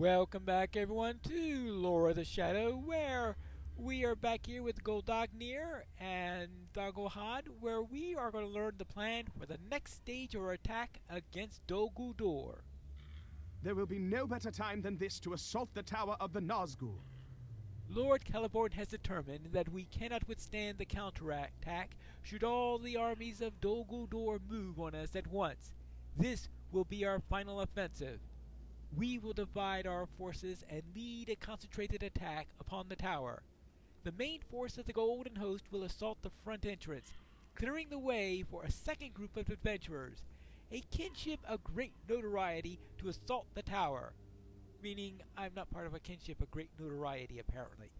Welcome back everyone to Lore of the Shadow, where we are back here with Goldagnir and Dagohad, where we are going to learn the plan for the next stage or attack against Dol Guldur. There will be no better time than this to assault the tower of the Nazgul. Lord Celeborn has determined that we cannot withstand the counterattack should all the armies of Dol Guldur move on us at once. This will be our final offensive. We will divide our forces and lead a concentrated attack upon the tower. The main force of the Golden Host will assault the front entrance, clearing the way for a second group of adventurers, a kinship of great notoriety, to assault the tower. Meaning, I'm not part of a kinship of great notoriety, apparently.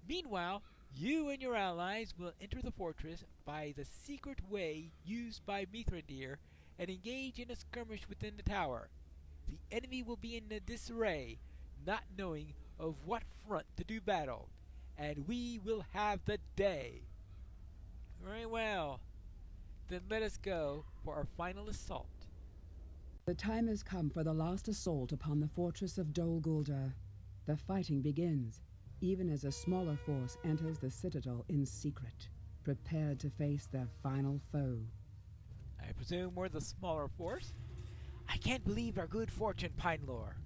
Meanwhile, you and your allies will enter the fortress by the secret way used by Mithrandir and engage in a skirmish within the tower. The enemy will be in a disarray, not knowing of what front to do battle, and we will have the day. Very well. Then let us go for our final assault. The time has come for the last assault upon the fortress of Dol Guldur. The fighting begins, even as a smaller force enters the citadel in secret, prepared to face their final foe. I presume we're the smaller force? I can't believe our good fortune, Pinelore.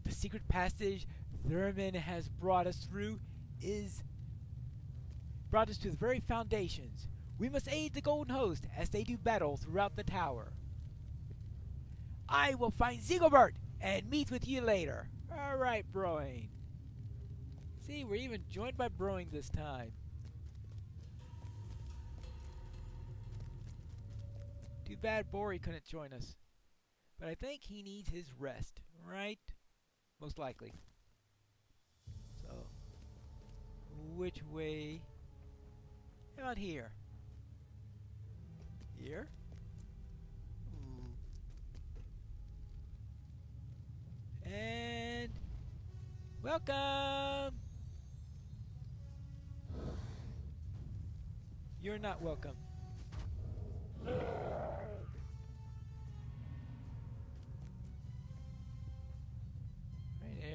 The secret passage Thurman has brought us through brought us to the very foundations. We must aid the Golden Host as they do battle throughout the tower. I will find Ziguffin and meet with you later. Alright, Broing. See, we're even joined by Broing this time. Too bad Bori couldn't join us. But I think he needs his rest, right? Most likely. So, which way? How about here? Here? Ooh. And welcome! You're not welcome.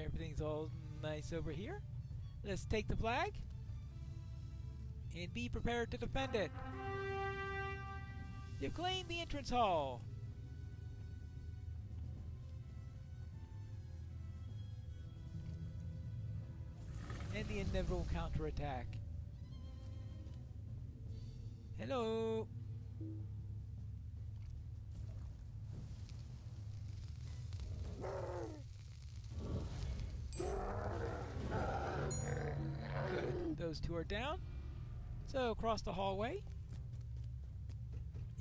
Everything's all nice over here. Let's take the flag and be prepared to defend it. You've claimed the entrance hall. And the inevitable counterattack. Hello. Good. Those two are down. So across the hallway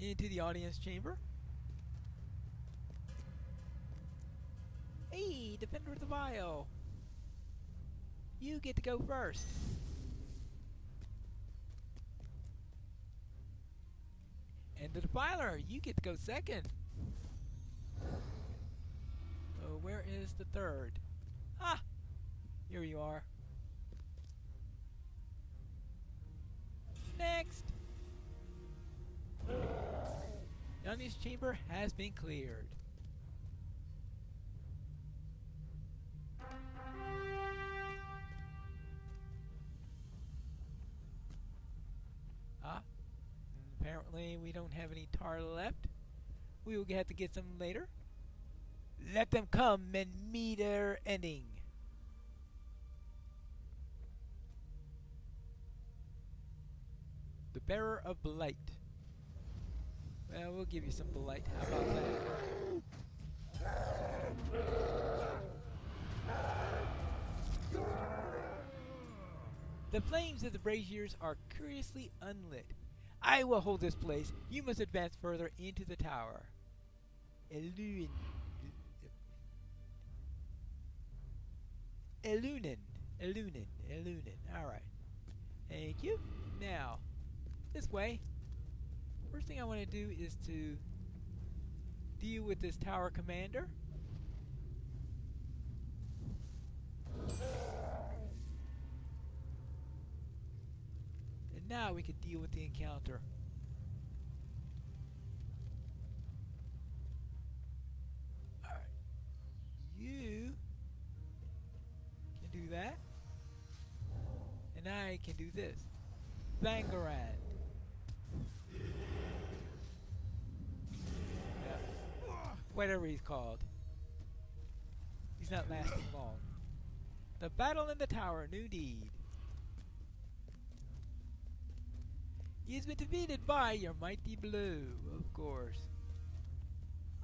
into the audience chamber. Hey, Defender of the Vial. You get to go first. And the Defiler, you get to go second. So where is the third? Ah! Here you are. Next! The audience chamber has been cleared. Ah, apparently we don't have any tar left. We will have to get some later. Let them come and meet their ending. The bearer of blight. Well, we'll give you some blight. How about that? The flames of the braziers are curiously unlit. I will hold this place. You must advance further into the tower. Elunin. Alright. Thank you. Now, this way. First thing I want to do is to deal with this tower commander. And now we can deal with the encounter. do that. And I can do this. Bangarad. Whatever he's called. He's not lasting long. The battle in the tower, new deed. He's been defeated by your mighty blue, of course.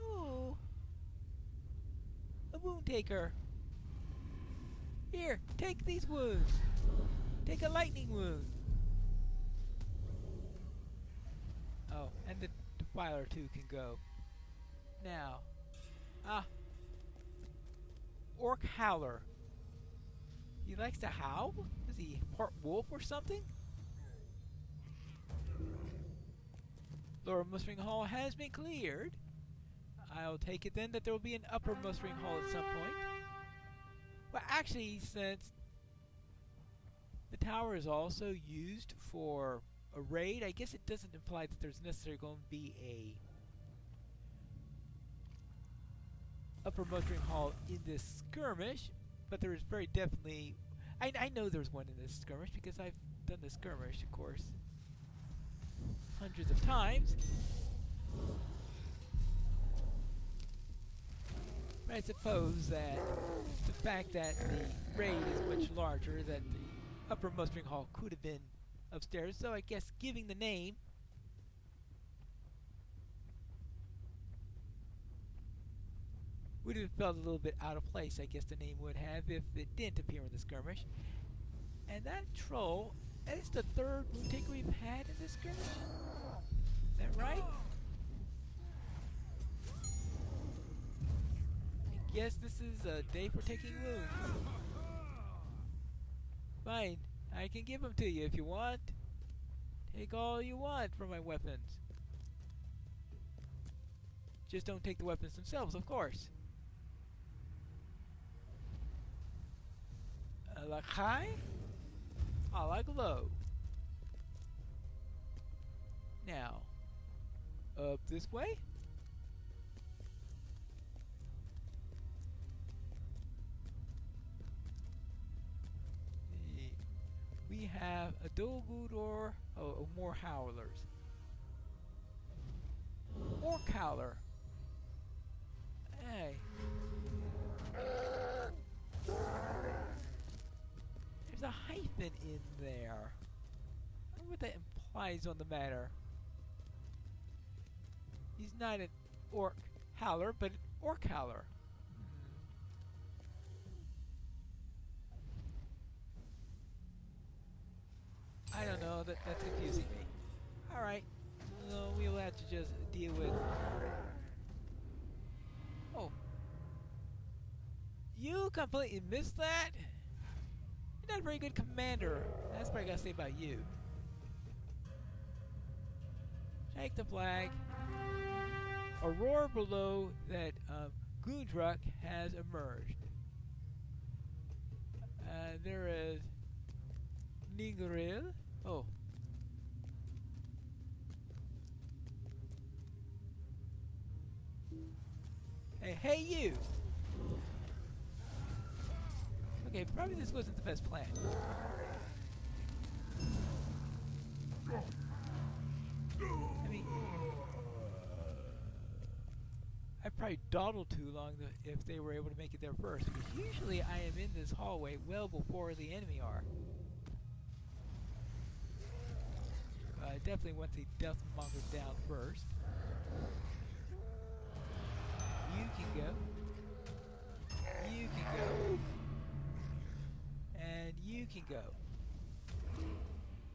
Oh, a wound taker. Here, take these wounds. Take a lightning wound. Oh, and the defiler too can go. Now, Orc Howler. He likes to howl? Is he part wolf or something? Lower mustering hall has been cleared. I'll take it then that there will be an upper mustering hall at some point. Well, actually, since the tower is also used for a raid, I guess it doesn't imply that there's necessarily going to be a upper mustering hall in this skirmish, but there is very definitely... I know there's one in this skirmish because I've done the skirmish, of course, hundreds of times. But I suppose that the fact that the raid is much larger, that the upper mustering hall could have been upstairs, so I guess giving the name would have felt a little bit out of place. I guess the name would have if it didn't appear in the skirmish. And that troll, that is the third moon taker we've had in this skirmish. Is that right? I guess this is a day for taking wounds. Fine, I can give them to you if you want. Take all you want from my weapons. Just don't take the weapons themselves, of course. I like high, I like low. Now, up this way. We have a Dolgudor, more howlers. Orc Howler. Hey. There's a hyphen in there. I wonder what that implies on the matter. He's not an Orc Howler, but an Orc Howler. I don't know, that's confusing me. Alright, so we'll have to just deal with... Oh. You completely missed that? You're not a very good commander. That's what I gotta say about you. Take the flag. A roar below that Gundruk has emerged. There is Niguril. Oh. Hey you! Okay, probably this wasn't the best plan. I mean, I probably dawdled too long if they were able to make it there first, because usually I am in this hallway well before the enemy are. I definitely want the Deathmonger down first. You can go. You can go. And you can go.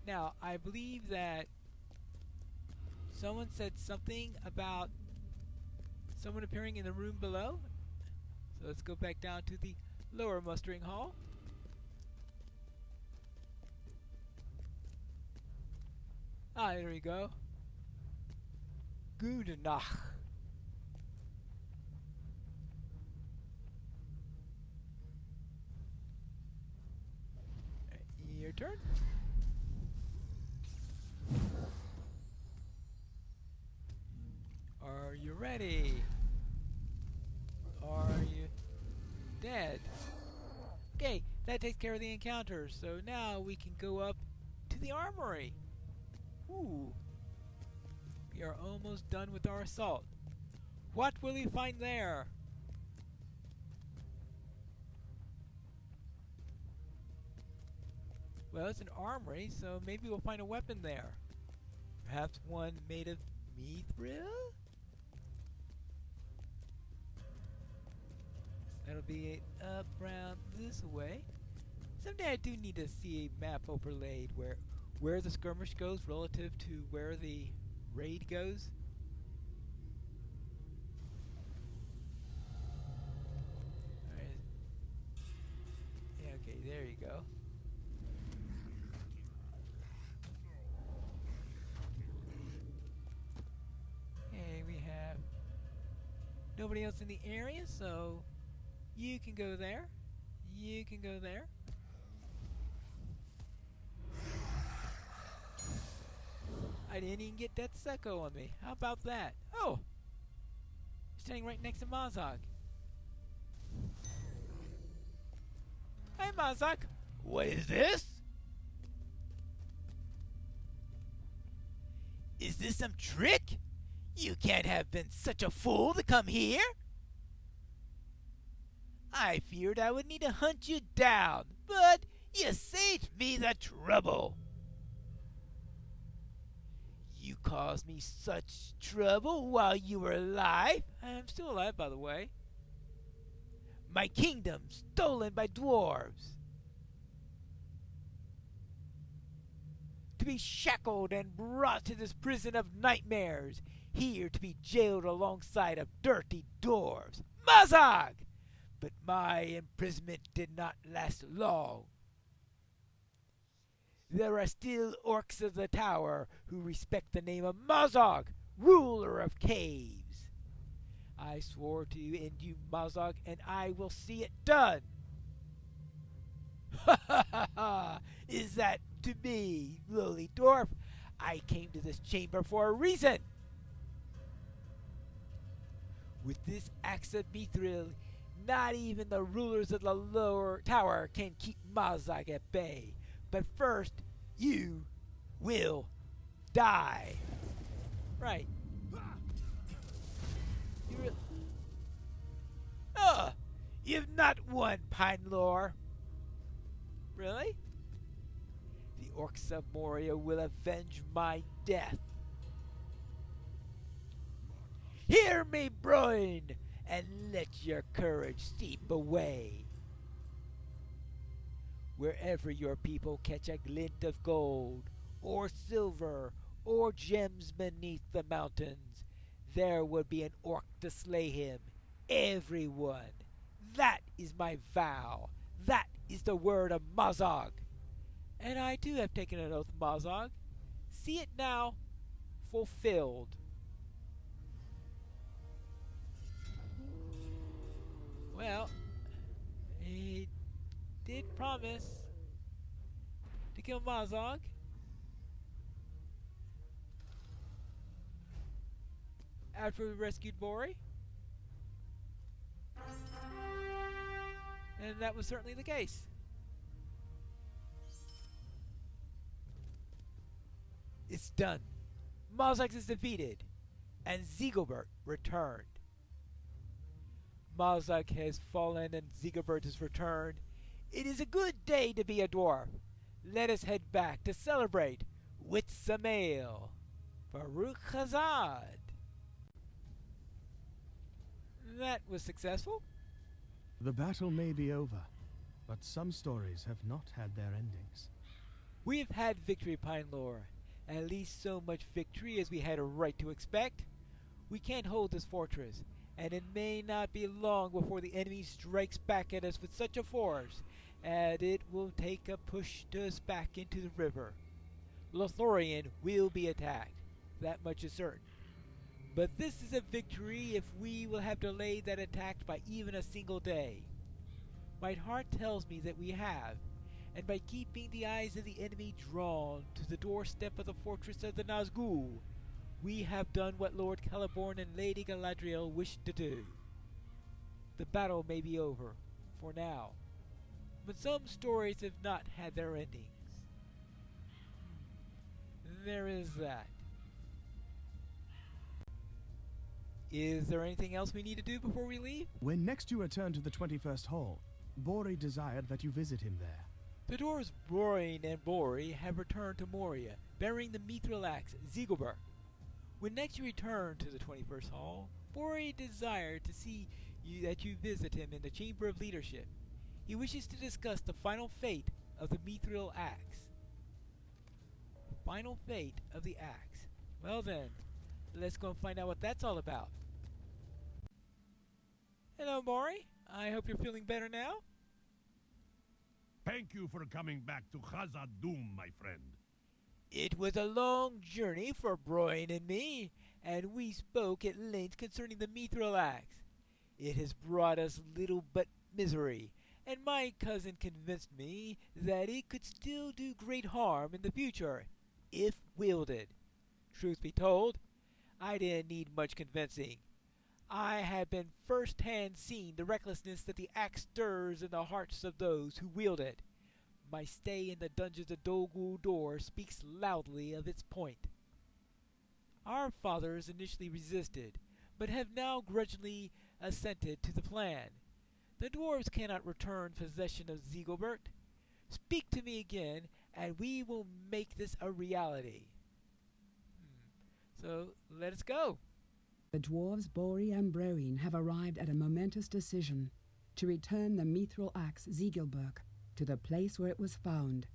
Now, I believe that someone said something about someone appearing in the room below. So let's go back down to the lower mustering hall. Ah, there we go. Gute Nacht. Your turn. Are you ready? Are you dead? Okay, That takes care of the encounter, so now we can go up to the armory. Ooh. We are almost done with our assault. What will we find there? Well, it's an armory, so maybe we'll find a weapon there. Perhaps one made of mithril? That'll be up around this way. Someday I do need to see a map overlaid where the skirmish goes relative to where the raid goes. Alright. Yeah, okay, there you go. Okay, we have nobody else in the area, so you can go there. You can go there. I didn't even get Death Echo on me. How about that? Oh! Standing right next to Mazog. Hey, Mazog! What is this? Is this some trick? You can't have been such a fool to come here! I feared I would need to hunt you down, but you saved me the trouble. You caused me such trouble while you were alive. I'm still alive, by the way. My kingdom stolen by dwarves. To be shackled and brought to this prison of nightmares, here to be jailed alongside of dirty dwarves. Mazog! But my imprisonment did not last long. There are still orcs of the tower who respect the name of Mazog, ruler of caves. I swore to end you, Mazog, and I will see it done. Ha ha ha ha! Is that to me, lowly dwarf? I came to this chamber for a reason. With this axe of mithril, not even the rulers of the lower tower can keep Mazog at bay. But first, you will die. Right. You've not won, Pine Lore. Really? The orcs of Moria will avenge my death. Hear me, Bruin, and let your courage seep away. Wherever your people catch a glint of gold, or silver, or gems beneath the mountains, there would be an orc to slay him. Everyone. That is my vow. That is the word of Mazog. And I too have taken an oath, Mazog. See it now, fulfilled. Well, he did promise to kill Mazog. After we rescued Bori. And that was certainly the case. It's done. Mazog is defeated, and Zigobert returned. Mazog has fallen and Zigobert has returned. It is a good day to be a dwarf. Let us head back to celebrate with some ale. Baruch Hazad. That was successful. The battle may be over, but some stories have not had their endings. We have had victory, Pine Lore. At least so much victory as we had a right to expect. We can't hold this fortress, and it may not be long before the enemy strikes back at us with such a force, and it will take a push to us back into the river. Lothorian will be attacked, that much is certain. But this is a victory if we will have delayed that attack by even a single day. My heart tells me that we have, and by keeping the eyes of the enemy drawn to the doorstep of the fortress of the Nazgul, we have done what Lord Celeborn and Lady Galadriel wished to do. The battle may be over, for now, but some stories have not had their endings. There is that. Is there anything else we need to do before we leave? When next you return to the 21st Hall, Bori desired that you visit him there. The dwarves Broin and Bori have returned to Moria, bearing the mithril axe Ziguffin. When next you return to the 21st Hall, Bori desired to see that you visit him in the Chamber of Leadership. He wishes to discuss the final fate of the mithril axe. Final fate of the axe. Well then, let's go and find out what that's all about. Hello, Bori. I hope you're feeling better now. Thank you for coming back to Khazad-dûm, my friend. It was a long journey for Broin and me, and we spoke at length concerning the mithril axe. It has brought us little but misery, and my cousin convinced me that it could still do great harm in the future, if wielded. Truth be told, I didn't need much convincing. I had been first-hand seeing the recklessness that the axe stirs in the hearts of those who wield it. My stay in the dungeons of Dol Guldur speaks loudly of its point. Our fathers initially resisted, but have now grudgingly assented to the plan. The dwarves cannot return possession of Ziguffin. Speak to me again, and we will make this a reality. So, let us go. The dwarves Bori and Broin have arrived at a momentous decision to return the mithril axe Ziguffin to the place where it was found,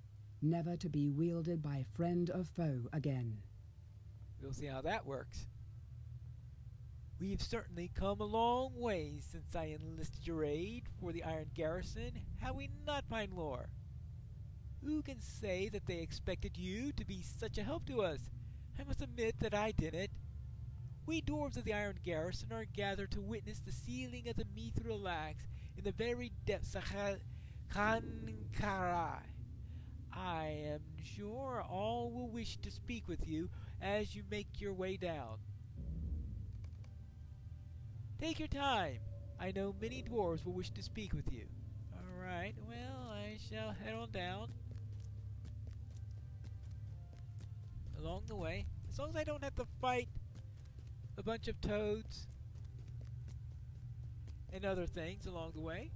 never to be wielded by friend or foe again. We'll see how that works. We've certainly come a long way since I enlisted your aid for the Iron Garrison, have we not, Pine Lore? Who can say that they expected you to be such a help to us? I must admit that I didn't. We dwarves of the Iron Garrison are gathered to witness the sealing of the mithril axe in the very depths of Khankarai. I am sure all will wish to speak with you as you make your way down. Take your time. I know many dwarves will wish to speak with you. Alright, well, I shall head on down. Along the way, as long as I don't have to fight a bunch of toads and other things along the way.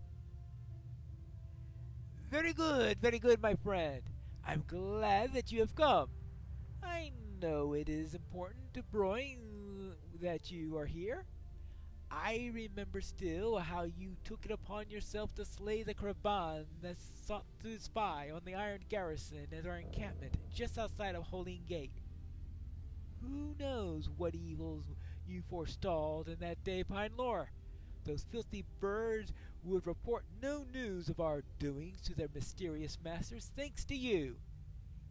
Very good, my friend. I'm glad that you have come. I know it is important to Broin that you are here. I remember still how you took it upon yourself to slay the Kraban that sought to spy on the Iron Garrison at our encampment just outside of Holy Gate. Who knows what evils you forestalled in that day, Pine Lore? Those filthy birds would report no news of our doings to their mysterious masters thanks to you.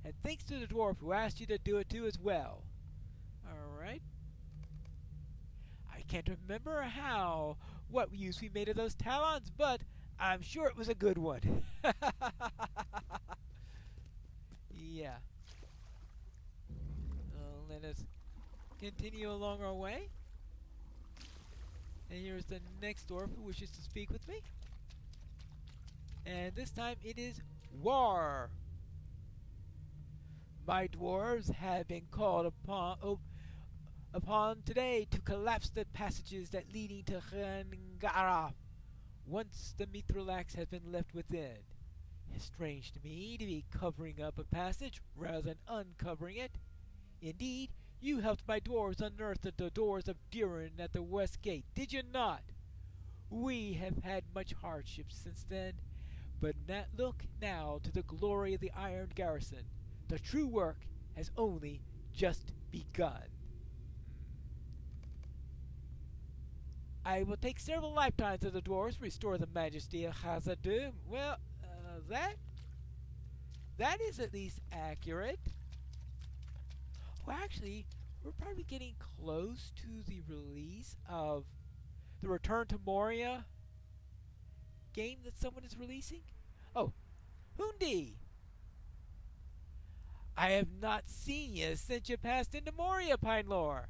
And thanks to the dwarf who asked you to do it too as well. Alright. I can't remember what use we made of those talons, but I'm sure it was a good one. Yeah. Let us continue along our way. And here's the next dwarf who wishes to speak with me. And this time it is War. My dwarves have been called upon today to collapse the passages that leading to Khangara once the mithril axe has been left within. It's strange to me to be covering up a passage rather than uncovering it. Indeed, you helped my dwarves unearth the doors of Durin at the west gate, did you not? We have had much hardship since then, but look now to the glory of the Iron Garrison. The true work has only just begun. I will take several lifetimes of the dwarves to restore the majesty of Khazad-dûm. Well, that is at least accurate. Well, actually, we're probably getting close to the release of the Return to Moria game that someone is releasing. Oh, Hundi! I have not seen you since you passed into Moria, Pine Lore.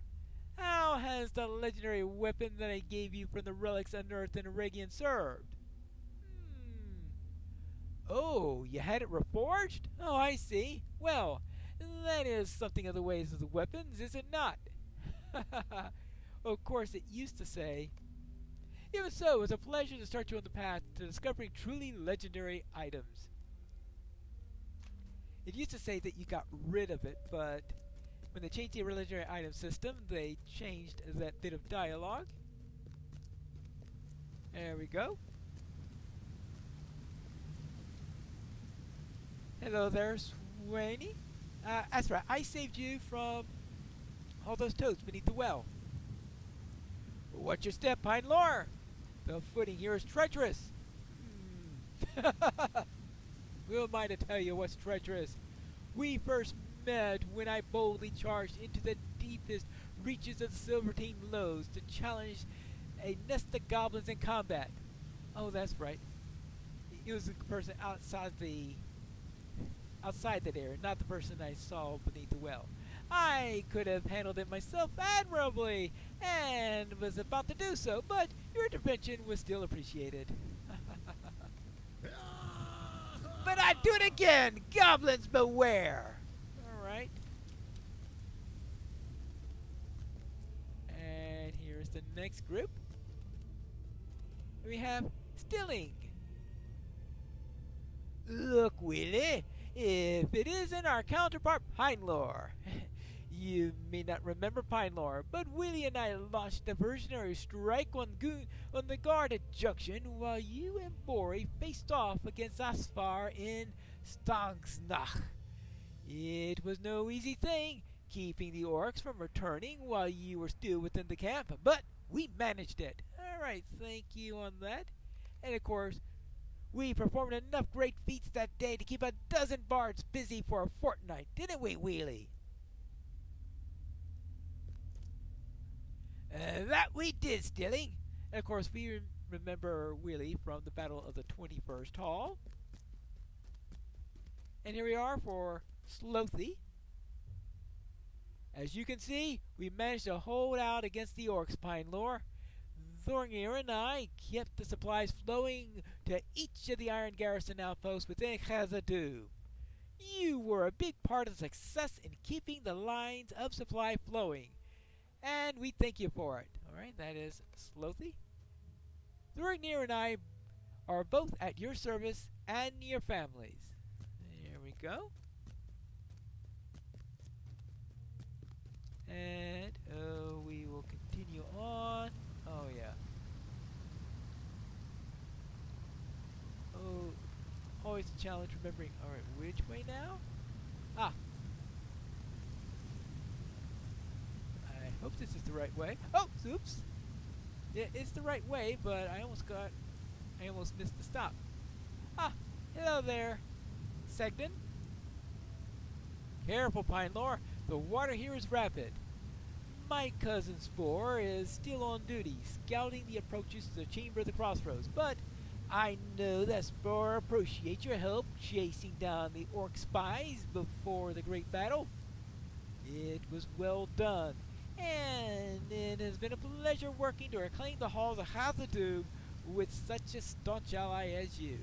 How has the legendary weapon that I gave you from the relics unearthed in Aragian served? Oh, you had it reforged? Oh, I see. Well, that is something of the ways of the weapons, is it not? Of course, it used to say. Even so, it was a pleasure to start you on the path to discovering truly legendary items. It used to say that you got rid of it, but when they changed the legendary item system, they changed that bit of dialogue. There we go. Hello there, Swaney. That's right, I saved you from all those toads beneath the well. Watch your step, Pine Lore! The footing here is treacherous. Who am I to tell you what's treacherous? We first met when I boldly charged into the deepest reaches of the Silvertine Lows to challenge a nest of goblins in combat. Oh, that's right. It was the person outside that area, not the person I saw beneath the well. I could have handled it myself admirably, and was about to do so, but your intervention was still appreciated. But I'd do it again! Goblins beware! Alright. And here's the next group. We have Stilling. Look, Willie, if it isn't our counterpart Pinelore. You may not remember Pinelore, but Willie and I launched a diversionary strike on the guard at Junction while you and Bori faced off against Asfar in Stangsnach. It was no easy thing keeping the orcs from returning while you were still within the camp, but we managed it. Alright, thank you on that. And of course, we performed enough great feats that day to keep a dozen bards busy for a fortnight, didn't we, Wheelie? That we did, Stilling. And of course, we remember Wheelie from the Battle of the 21st Hall. And here we are for Slothy. As you can see, we managed to hold out against the orcs, Pinelore. Thorngir and I kept the supplies flowing to each of the Iron Garrison outposts within Khazad-dûm. You were a big part of the success in keeping the lines of supply flowing, and we thank you for it. Alright, that is Slothy. Thorngir and I are both at your service and your families. There we go. And we will continue on. Oh yeah. Oh, always a challenge remembering. Alright, which way now? Ah. I hope this is the right way. Oh, oops. Yeah, it's the right way, but I almost missed the stop. Ah, hello there, Segdon. Careful, Pinelore. The water here is rapid. My cousin Spore is still on duty, scouting the approaches to the Chamber of the Crossroads, but I know that Spore appreciates your help chasing down the orc spies before the great battle. It was well done, and it has been a pleasure working to reclaim the halls of Khazad-dûm with such a staunch ally as you.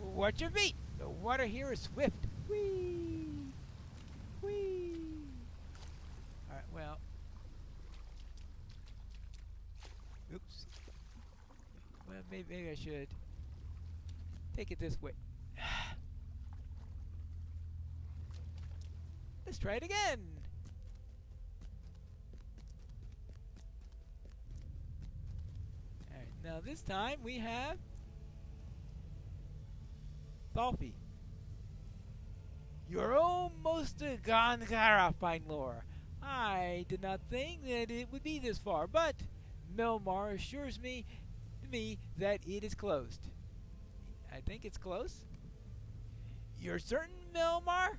Watch your feet! The water here is swift. Whee! Whee! Alright, well. Oops. Well, maybe I should take it this way. Let's try it again. Alright, now this time we have Thalfi. You're almost to Gangara, Pinelore. I did not think that it would be this far, but Melmar assures me that it is closed. I think it's close. You're certain, Melmar?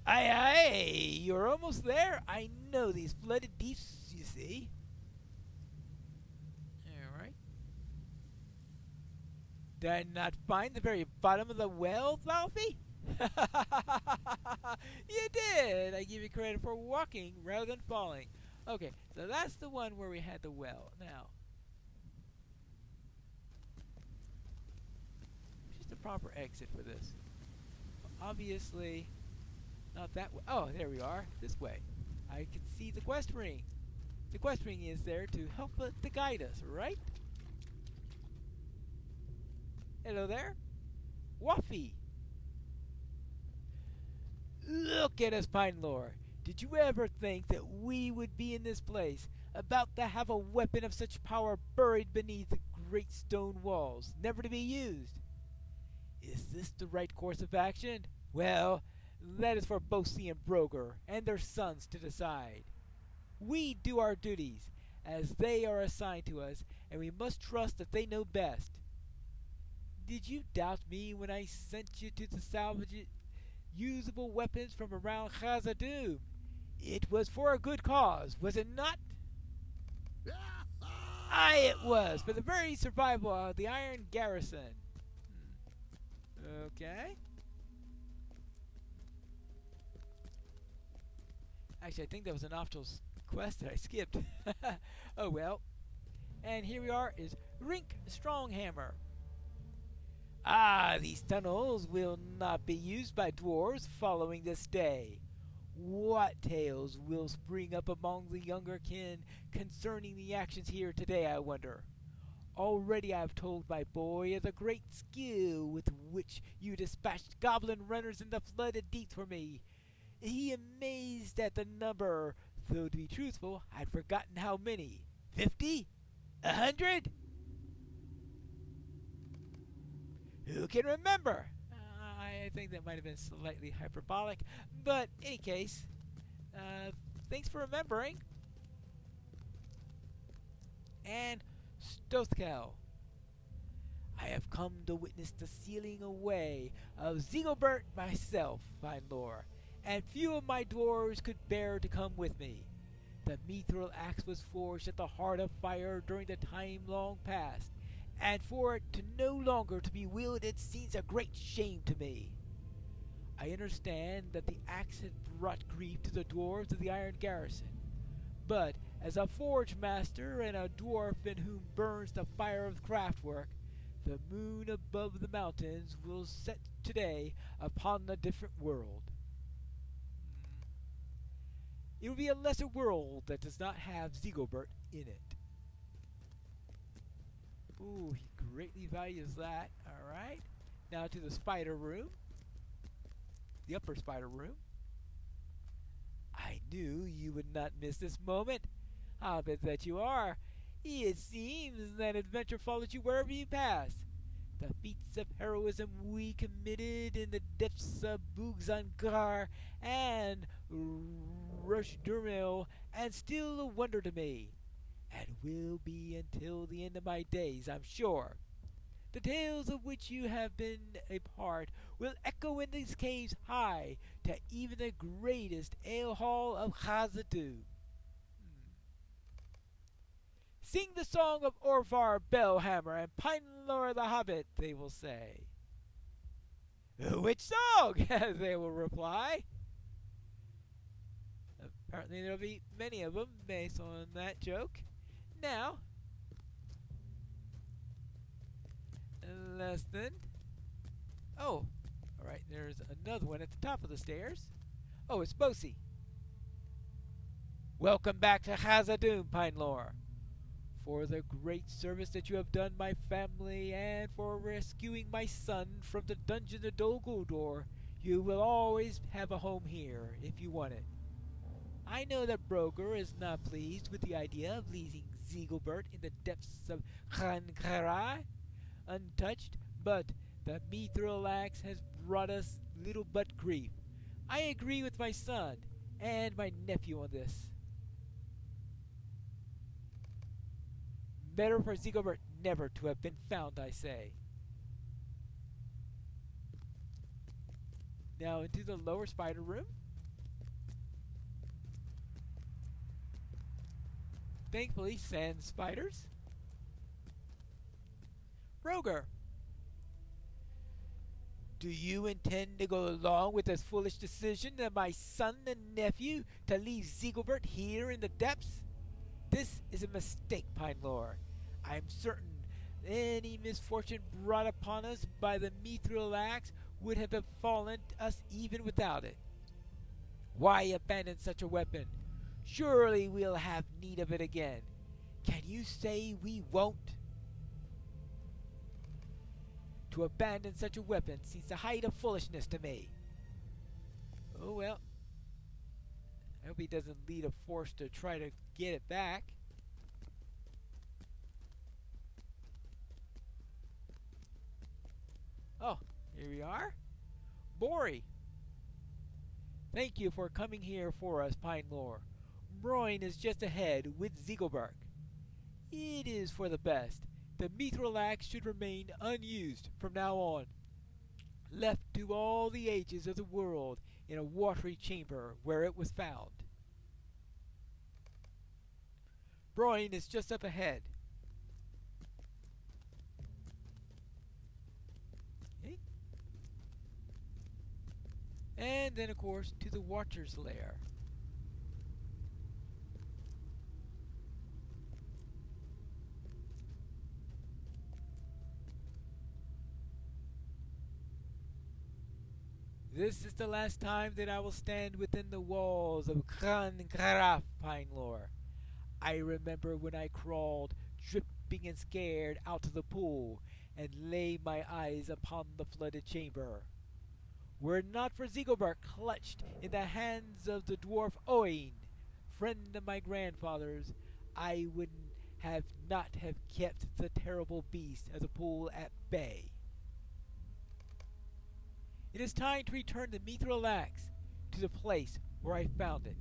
Aye, aye, you're almost there. I know these flooded deeps, you see. Alright. Did I not find the very bottom of the well, Thalfi? You did! I give you credit for walking rather than falling. Okay, so that's the one where we had the well. Now, just the proper exit for this. Obviously, not that way. Oh, there we are. This way. I can see the quest ring. The quest ring is there to help us, to guide us, right? Hello there. Waffy. Look at us, Pine Lore. Did you ever think that we would be in this place, about to have a weapon of such power buried beneath the great stone walls, never to be used? Is this the right course of action? Well, that is for Bosi and Broger and their sons to decide. We do our duties, as they are assigned to us, and we must trust that they know best. Did you doubt me when I sent you to salvage usable weapons from around Khazad-dûm? It was for a good cause, was it not? Aye, it was, for the very survival of the Iron Garrison. Okay. Actually, I think that was an optional quest that I skipped. Oh well. And here we are is Rink Stronghammer. Ah, these tunnels will not be used by dwarves following this day. What tales will spring up among the younger kin concerning the actions here today, I wonder? Already I've told my boy of the great skill with which you dispatched goblin runners in the flooded deeps for me. He amazed at the number, though to be truthful, I'd forgotten how many. 50? 100? Who can remember? I think that might have been slightly hyperbolic, but in any case, thanks for remembering. And Stothkel. I have come to witness the sealing away of Ziguffin myself, fine lore, and few of my dwarves could bear to come with me. The mithril axe was forged at the heart of fire during the time long past, and for it to no longer to be wielded seems a great shame to me. I understand that the axe had brought grief to the dwarves of the Iron Garrison, but as a forge master and a dwarf in whom burns the fire of craftwork, the moon above the mountains will set today upon a different world. It will be a lesser world that does not have Ziguffin in it. Ooh, he greatly values that. Alright. Now to the spider room. The upper spider room. I knew you would not miss this moment. I'll bet that you are. It seems that adventure follows you wherever you pass. The feats of heroism we committed in the depths of Bugzangar and Rushdurmil and still a wonder to me, and will be until the end of my days, I'm sure. The tales of which you have been a part will echo in these caves high to even the greatest ale hall of Khazad-dûm. Sing the song of Orvar Bellhammer and Pinelor the Hobbit, they will say. Which song? They will reply. Apparently there'll be many of them based on that joke. Now, less than... Oh, alright, there's another one at the top of the stairs. Oh, it's Bosi. Welcome back to Khazad-dûm, Pinelor. For the great service that you have done my family, and for rescuing my son from the dungeon of Dol Guldur, you will always have a home here, if you want it. I know that Broger is not pleased with the idea of leaving Ziguffin in the depths of Khankara untouched, but the mithril axe has brought us little but grief. I agree with my son and my nephew on this. Better for Ziguffin never to have been found, I say. Now into the lower spider room. Thankfully, sand spiders. Broger. Do you intend to go along with this foolish decision of my son and nephew to leave Ziguffin here in the depths? This is a mistake, Pine Lord. I am certain any misfortune brought upon us by the mithril axe would have befallen us even without it. Why abandon such a weapon? Surely we'll have need of it again. Can you say we won't? To abandon such a weapon seems the height of foolishness to me. Oh well. I hope he doesn't lead a force to try to get it back. Oh, here we are. Bori. Thank you for coming here for us, Pine Lore. Broin is just ahead with Ziguffin. It is for the best. The mithril axe should remain unused from now on, left to all the ages of the world in a watery chamber where it was found. Broin is just up ahead. Okay. And then, of course, to the Watcher's Lair. This is the last time that I will stand within the walls of Gran Garaf, Pine Lore. I remember when I crawled, dripping and scared, out to the pool, and lay my eyes upon the flooded chamber. Were it not for Ziguffin clutched in the hands of the dwarf Owain, friend of my grandfather's, I would not have kept the terrible beast of the pool at bay. It is time to return the mithril axe to the place where I found it.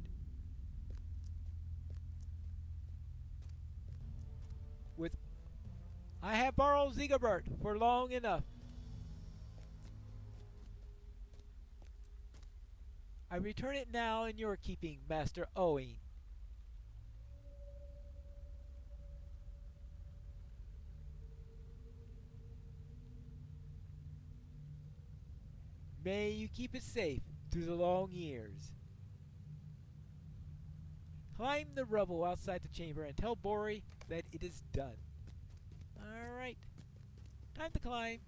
I have borrowed Ziguffin for long enough. I return it now in your keeping, Master Owain. May you keep it safe through the long years. Climb the rubble outside the chamber and tell Bori that it is done. Alright. Time to climb.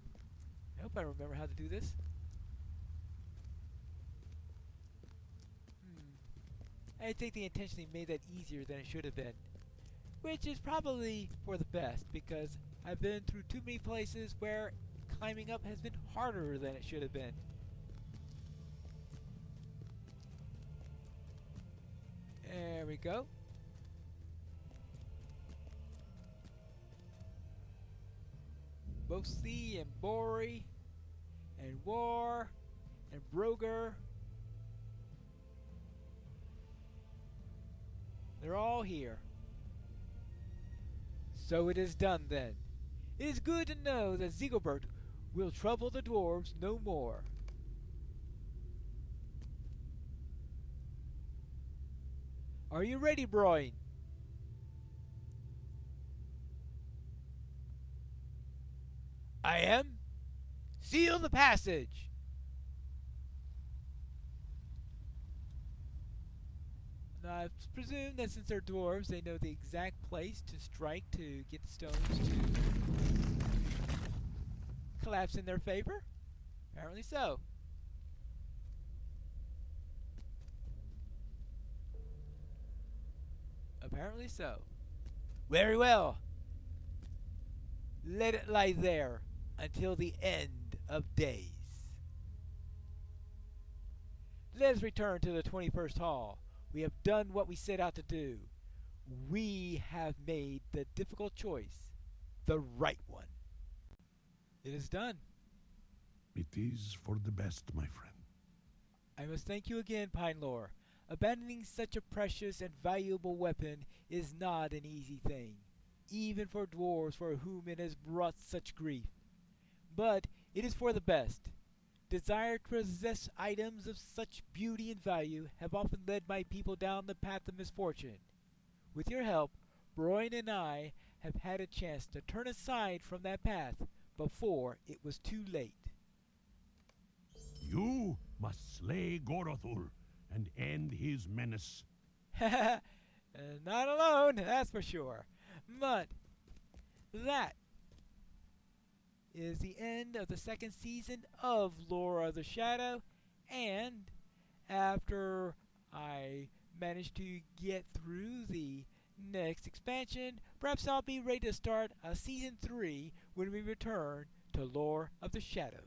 I hope I remember how to do this. I think they intentionally made that easier than it should have been. Which is probably for the best, because I've been through too many places where climbing up has been harder than it should have been. There we go. Bosi and Bori and War and Broger. They're all here. So it is done then. It is good to know that Ziguffin will trouble the dwarves no more. Are you ready, Broin? I am. Seal the passage. Now, I presume that since they're dwarves, they know the exact place to strike to get the stones to collapse in their favor. Apparently so. Apparently so. Very well. Let it lie there until the end of days. Let us return to the 21st Hall. We have done what we set out to do. We have made the difficult choice, the right one. It is done. It is for the best, my friend. I must thank you again, Pine Lore. Abandoning such a precious and valuable weapon is not an easy thing, even for dwarves for whom it has brought such grief. But it is for the best. Desire to possess items of such beauty and value have often led my people down the path of misfortune. With your help, Broin and I have had a chance to turn aside from that path before it was too late. You must slay Gorothul and end his menace. Not alone, that's for sure. But that is the end of the second season of Lore of the Shadow, and after I manage to get through the next expansion, perhaps I'll be ready to start a season 3 when we return to Lore of the Shadow.